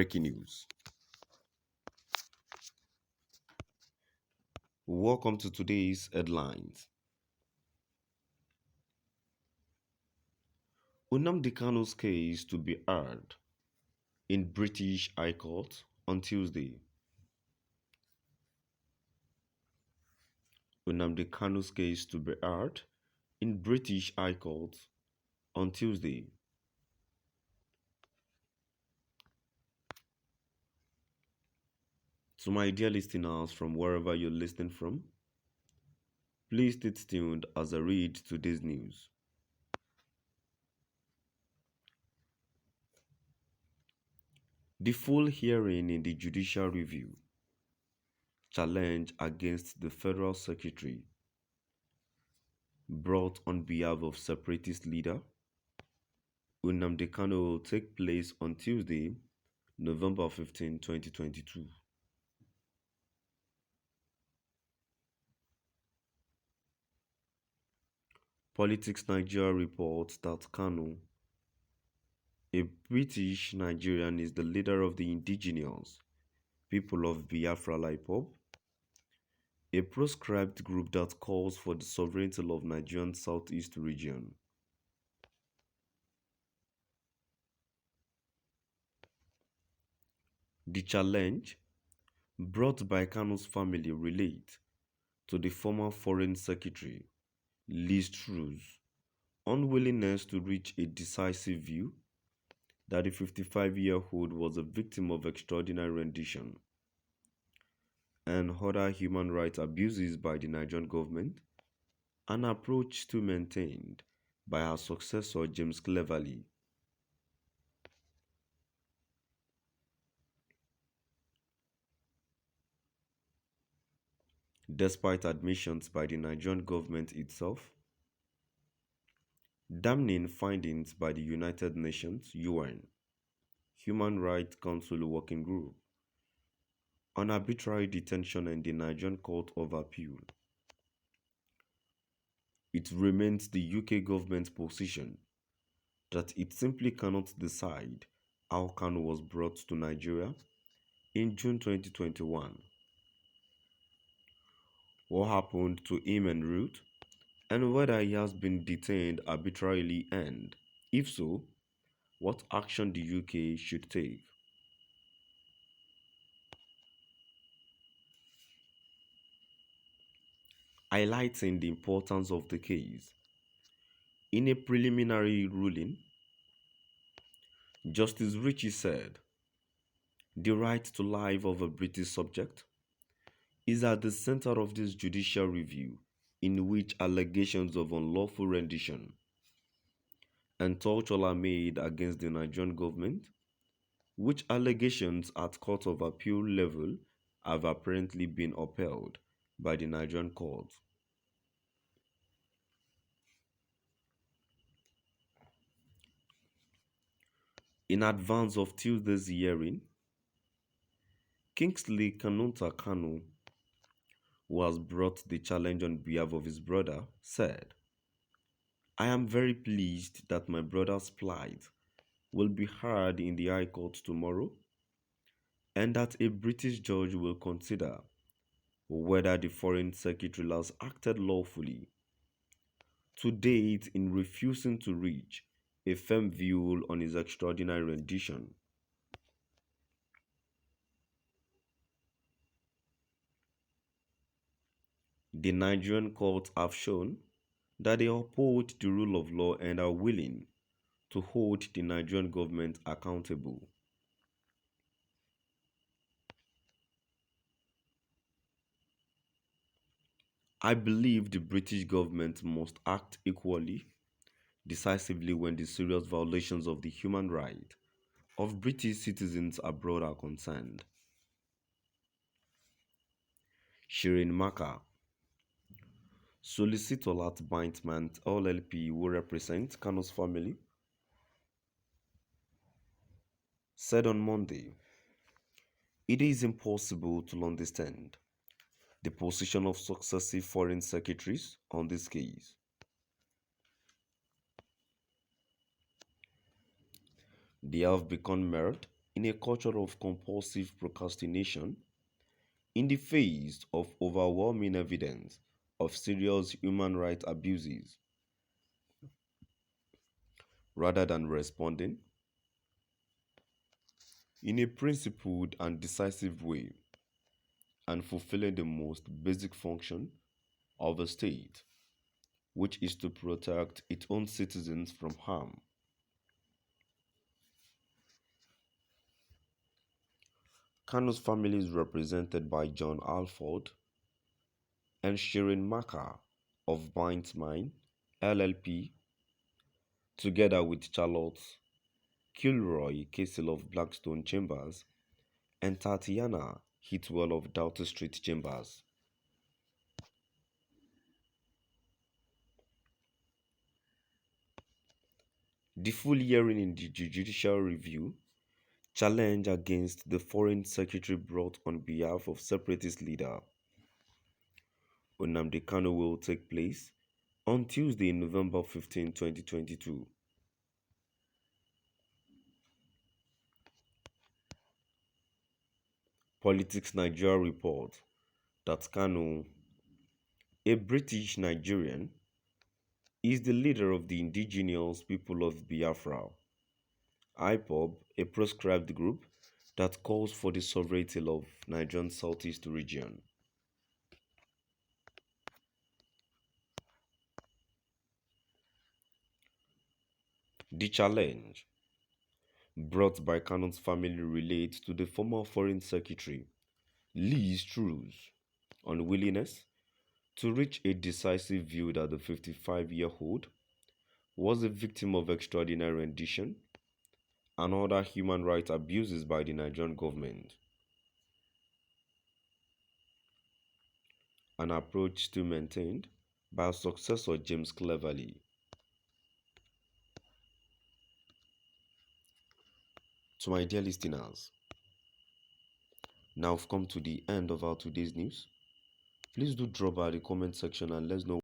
Breaking news. Welcome to today's headlines. Nnamdi Kanu'S case to be heard in British High Court on Tuesday. Nnamdi Kanu'S case to be heard in British High Court on Tuesday. To my dear listeners from wherever you're listening from, please stay tuned as I read today's news. The full hearing in the judicial review challenge against the federal secretary brought on behalf of separatist leader Nnamdi Kanu will take place on Tuesday, November 15, 2022. Politics Nigeria reports that Kanu, a British Nigerian, is the leader of the indigenous people of Biafra IPOB, a proscribed group that calls for the sovereignty of Nigerian southeast region. The challenge brought by Kanu's family relate to the former Foreign Secretary Liz Truss's unwillingness to reach a decisive view that the 55-year-old was a victim of extraordinary rendition and other human rights abuses by the Nigerian government, an approach still maintained by her successor James Cleverly. Despite admissions by the Nigerian government itself, damning findings by the United Nations UN Human Rights Council Working Group on arbitrary detention in the Nigerian Court of Appeal, it remains the UK government's position that it simply cannot decide how Kanu was brought to Nigeria in June 2021, what happened to him en route, and whether he has been detained arbitrarily, and, if so, what action the UK should take. Highlighting the importance of the case, in a preliminary ruling, Justice Ritchie said, "The right to life of a British subject is at the center of this judicial review, in which allegations of unlawful rendition and torture are made against the Nigerian government, which allegations at Court of Appeal level have apparently been upheld by the Nigerian court." In advance of Tuesday's hearing, Kingsley Kanu, who has brought the challenge on behalf of his brother, said, "I am very pleased that my brother's plight will be heard in the High Court tomorrow, and that a British judge will consider whether the Foreign Secretary has acted lawfully to date in refusing to reach a firm view on his extraordinary rendition." The Nigerian courts have shown that they uphold the rule of law and are willing to hold the Nigerian government accountable. I believe the British government must act equally, decisively when the serious violations of the human rights of British citizens abroad are concerned. Shirin Maka, solicitor at Bindment LLP, who represents Kanu's family, said on Monday, "It is impossible to understand the position of successive foreign secretaries on this case. They have become mired in a culture of compulsive procrastination in the face of overwhelming evidence of serious human rights abuses. Rather than responding in a principled and decisive way and fulfilling the most basic function of a state, which is to protect its own citizens from harm. Kanu's family is represented by John Alford and Shirin Maka of Binds Mine, LLP, together with Charlotte Kilroy Castle of Blackstone Chambers and Tatiana Hitwell of Doughty Street Chambers. The full hearing in the judicial review challenge against the Foreign Secretary brought on behalf of separatist leader Nnamdi Kanu will take place on Tuesday, November 15, 2022. Politics Nigeria report that Kanu, a British Nigerian, is the leader of the indigenous people of Biafra, IPOB, a proscribed group that calls for the sovereignty of Nigerian southeast region. The challenge brought by Kanu's family relates to the former Foreign Secretary Liz Truss' unwillingness to reach a decisive view that the 55-year-old was a victim of extraordinary rendition and other human rights abuses by the Nigerian government, an approach still maintained by our successor James Cleverly. To my dear listeners, now we've come to the end of our today's news. Please do drop by the comment section and let us know